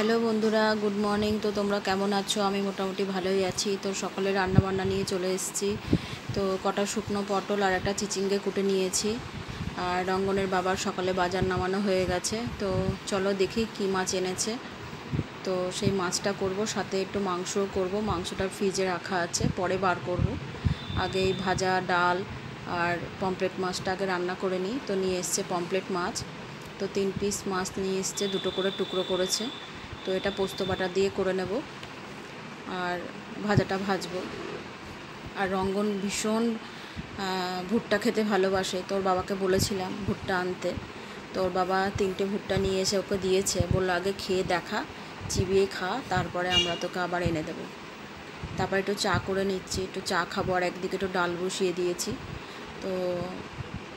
Hello বন্ধুরা, good morning. তো তোমরা কেমন আছো? আমি মোটামুটি ভালোই আছি। তো সকালে রান্নাবান্না নিয়ে চলে এসেছি। তো কটা শুকনো পটল আর একটা চিচিঙ্গে কুটে নিয়েছি। আর রঙ্গনের বাবার সকালে বাজার নামানো হয়ে গেছে। তো চলো দেখি কি মাছ এনেছে। তো সেই মাছটা করব, সাথে একটু মাংসও করব। মাংসটা ফ্রিজে রাখা আছে, পরে বার করব। আগে এই ভাজা, ডাল আর পমফ্রেট মাছটা আগে রান্না করে নিই। তো নিয়ে এসছে পমফ্রেট মাছ। তো 3 পিস মাছ নিয়ে এসছে, দুটো করে টুকরো করেছে। তো এটা পোস্ত বাটা দিয়ে করে নেব আর ভাজাটা ভাজবো। আর রঙ্গন ভীষণ ভুট্টা খেতে ভালোবাসে। তোর বাবাকে বলেছিলাম ভুট্টা আনতে। তোর বাবা 3টে ভুট্টা নিয়ে এসে ওকে দিয়েছে, বললো আগে খেয়ে দেখা, চিবিয়ে খা, তারপরে আমরা তোকে আবার এনে দেবো। তারপর একটু চা করে নিচ্ছি, একটু চা খাবো। আর একদিকে একটু ডাল বসিয়ে দিয়েছি। তো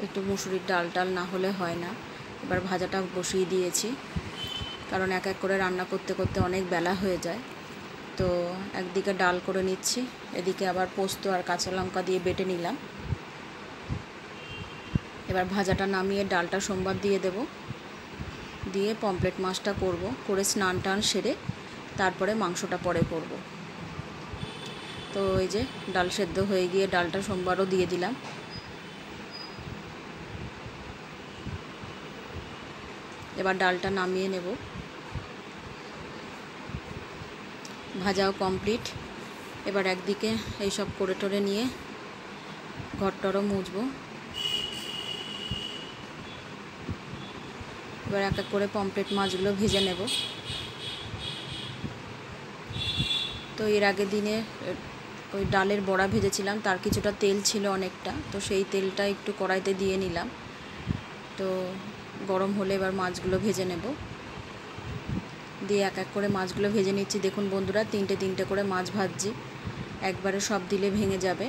একটু মুসুরির ডাল টাল না হলে হয় না। এবার ভাজাটা বসিয়ে দিয়েছি, কারণ এক এক করে রান্না করতে করতে অনেক বেলা হয়ে যায়। তো একদিকে ডাল করে নিচ্ছি, এদিকে আবার পোস্ত আর কাঁচা লঙ্কা দিয়ে বেটে নিলাম। এবার ভাজাটা নামিয়ে ডালটা সোমবার দিয়ে দেব, দিয়ে পমফ্রেট মাছটা করব, করে স্নান টান সেরে তারপরে মাংসটা পরে করব। তো এই যে ডাল সেদ্ধ হয়ে গিয়ে ডালটা সোমবারও দিয়ে দিলাম। এবার ডালটা নামিয়ে নেব। ভাজাও কমপ্লিট। এবার একদিকে এইসব করে টোরে নিয়ে ঘরটরও মুছবো। এবার এক এক করে পমফ্রেট মাছগুলো ভেজে নেব। তো এর আগের দিনে ওই ডালের বড়া ভেজেছিলাম, তার কিছুটা তেল ছিল অনেকটা, তো সেই তেলটা একটু কড়াইতে দিয়ে নিলাম। তো গরম হলে এবার মাছগুলো ভেজে নেব। দিয়ে এক এক করে মাছগুলো ভেজে নিচ্ছি। দেখুন বন্ধুরা, 3টে করে মাছ ভাজছি, একবারে সব দিলে ভেঙে যাবে।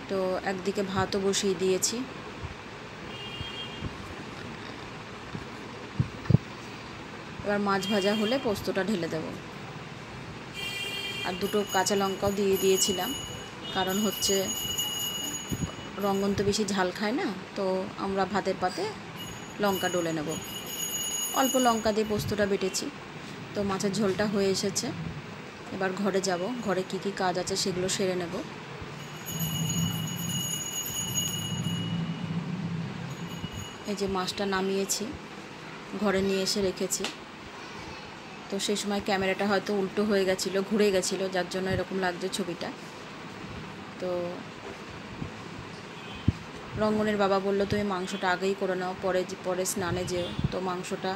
তো একদিকে ভাতও বসিয়ে দিয়েছি। এবার মাছ ভাজা হলে পোস্তটা ঢেলে দেব। আর দুটো কাঁচা লঙ্কাও দিয়ে দিয়েছিলাম, কারণ হচ্ছে রঙ্গন তো বেশি ঝাল খায় না, তো আমরা ভাতের পাতে লঙ্কা ডলে নেব। অল্প লঙ্কা দিয়ে পোস্তটা বেটেছি। তো মাছের ঝোলটা হয়ে এসেছে। এবার ঘরে যাব, ঘরে কি কি কাজ আছে সেগুলো সেরে নেব। এই যে মাছটা নামিয়েছি, ঘরে নিয়ে এসে রেখেছি। তো সেই সময় ক্যামেরাটা হয়তো উল্টো হয়ে গেছিলো, ঘুরে গেছিলো, যার জন্য এরকম লাগছে ছবিটা। তো রঙ্গনের বাবা বললো তুমি মাংসটা আগেই করে নাও, পরে স্নানে যেও। তো মাংসটা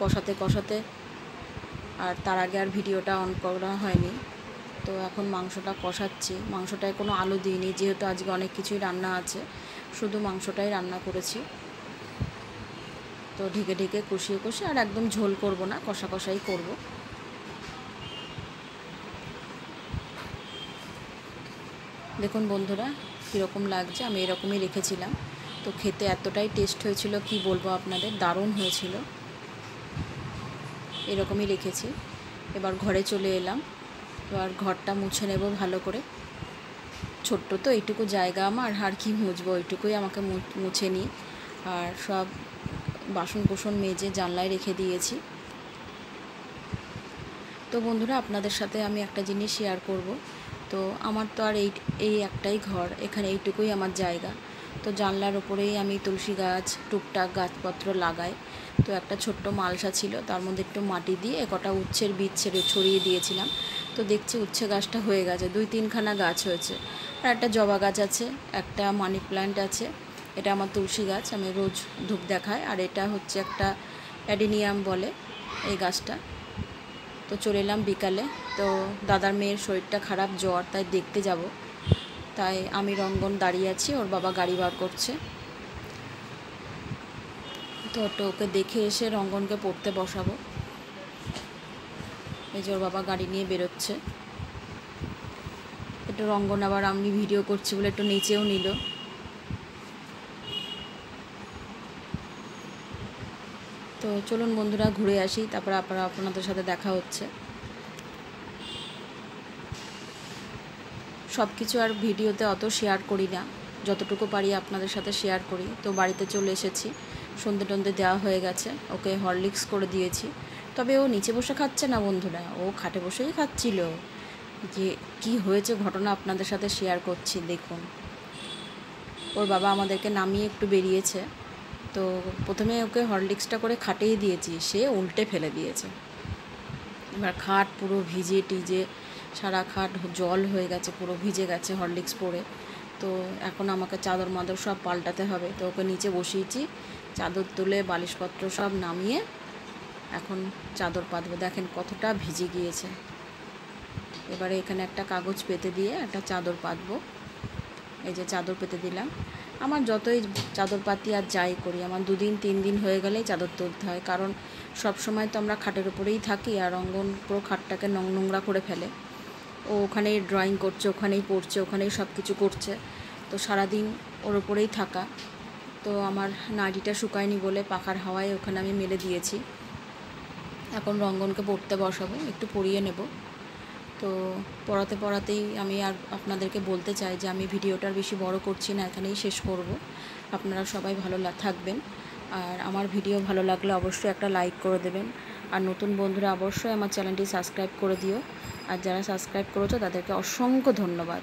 কষাতে কষাতে আর তার আগে আর ভিডিওটা অন করা হয়নি। তো এখন মাংসটা কষাচ্ছি। মাংসটায় কোনো আলু দিইনি, যেহেতু আজকে অনেক কিছুই রান্না আছে, শুধু মাংসটাই রান্না করেছি। তো ঢেকে ঢেকে কষিয়ে কষিয়ে, আর একদম ঝোল করব না, কষা কষাই করব। দেখুন বন্ধুরা কীরকম লাগছে, আমি এরকমই রেখেছিলাম। তো খেতে এতটাই টেস্ট হয়েছিল, কি বলবো আপনাদের, দারুণ হয়েছিল। এরকমই রেখেছি। এবার ঘরে চলে এলাম। এবার ঘরটা মুছে নেব ভালো করে। ছোট্ট তো এইটুকু জায়গা আমার, আর কি মুছবো, ওইটুকুই আমাকে মুছে নিই। আর সব বাসন কোসন মেজে জানলায় রেখে দিয়েছি। তো বন্ধুরা আপনাদের সাথে আমি একটা জিনিস শেয়ার করব। তো আমার তো আর এই একটাই ঘর, এখানে এইটুকুই আমার জায়গা। তো জানলার ওপরেই আমি তুলসী গাছ, টুকটাক গাছপত্র লাগাই। তো একটা ছোট্ট মালসা ছিল, তার মধ্যে একটু মাটি দিয়ে কটা উচ্ছের বীজ ছড়িয়ে দিয়েছিলাম। তো দেখছি উচ্ছে গাছটা হয়ে গেছে, 2-3খানা গাছ হয়েছে। আর একটা জবা গাছ আছে, একটা মানি প্ল্যান্ট আছে। এটা আমার তুলসী গাছ, আমি রোজ ধূপ দেখাই। আর এটা হচ্ছে একটা অ্যাডিনিয়াম বলে এই গাছটা। তো চলে এলাম বিকালে। তো দাদার মেয়ের শরীরটা খারাপ, জ্বর, তাই দেখতে যাব। তাই আমি রঙ্গন দাঁড়িয়ে আছি, ওর বাবা গাড়ি বার করছে। তো ওকে দেখে এসে রঙ্গনকে পড়তে বসাবো। এই যে ওর বাবা গাড়ি নিয়ে বেরোচ্ছে। একটু রঙ্গন আবার আমি ভিডিও করছি বলে একটু নেচেও নিল। তো চলুন বন্ধুরা ঘুরে আসি, তারপর আপনাদের সাথে দেখা হচ্ছে। সব কিছু আর ভিডিওতে অত শেয়ার করি না, যতটুকু পারি আপনাদের সাথে শেয়ার করি। তো বাড়িতে চলে এসেছি, সন্ধে টন্ধে দেওয়া হয়ে গেছে, ওকে হরলিক্স করে দিয়েছি। তবে ও নিচে বসে খাচ্ছে না বন্ধুরা, ও খাটে বসেই খাচ্ছিল। যে কি হয়েছে ঘটনা আপনাদের সাথে শেয়ার করছি, দেখুন। ওর বাবা আমাদেরকে নামিয়ে একটু বেরিয়েছে, তো প্রথমে ওকে হরলিক্সটা করে খাটেই দিয়েছি, সে উল্টে ফেলে দিয়েছে। এবার খাট পুরো ভিজে টিজে, সারা খাট জল হয়ে গেছে, পুরো ভিজে গেছে হরলিক্স পরে। তো এখন আমাকে চাদর মাদর সব পাল্টাতে হবে, তো ওকে নিচে বসিয়েছি, চাদর তুলে বালিশপত্র সব নামিয়ে এখন চাদর পাতবো। দেখেন কতটা ভিজে গিয়েছে। এবারে এখানে একটা কাগজ পেতে দিয়ে একটা চাদর পাতবো। এই যে চাদর পেতে দিলাম। আমার যতই চাদর পাতি আর যাই করি, আমার 2 দিন 3 দিন হয়ে গেলেই চাদর তুলতে হয়, কারণ সব সময় তো আমরা খাটের উপরেই থাকি, আর অঙ্গন পুরো খাটটাকে নোংরা করে ফেলে। ও ওখানেই ড্রয়িং করছে, ওখানেই পড়ছে, ওখানেই সব কিছু করছে, তো সারাদিন ওর ওপরেই থাকা। তো আমার নাড়িটা শুকায়নি বলে পাখার হাওয়ায় ওখানে আমি মেলে দিয়েছি। এখন রঙ্গনকে পড়তে বসাবো, একটু পড়িয়ে নেব। তো পড়াতেই আমি আর আপনাদেরকে বলতে চাই যে আমি ভিডিওটার বেশি বড় করছি না, এখানেই শেষ করব। আপনারা সবাই ভালো থাকবেন, আর আমার ভিডিও ভালো লাগলে অবশ্যই একটা লাইক করে দেবেন, আর নতুন বন্ধুরা অবশ্যই আমার চ্যানেলটি সাবস্ক্রাইব করে দিও। আর যারা সাবস্ক্রাইব করেছো তাদেরকে অসংখ্য ধন্যবাদ।